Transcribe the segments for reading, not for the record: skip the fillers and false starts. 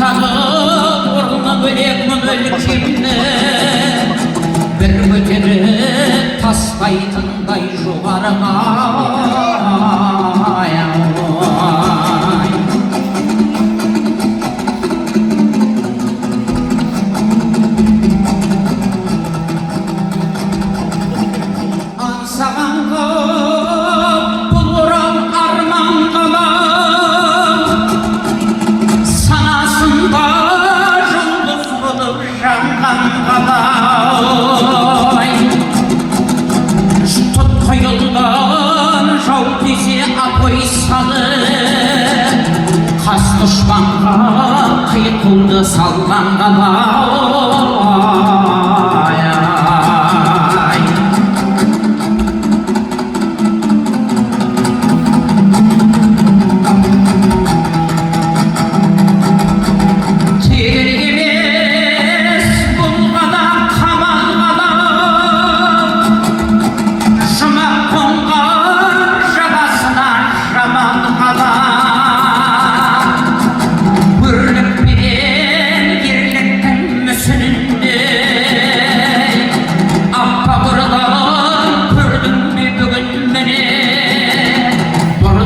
жағы орны бөлек мүлік жемні бір көтеріп таспайтындай жоғарыға аңсағанға бұл орал арман қала санасында жұлдыз болып жанған қала құйылған жау тисе апой салып қас дұшпанға қиқуды салған қала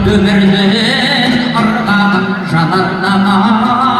өмірдің ырғағын жанарнама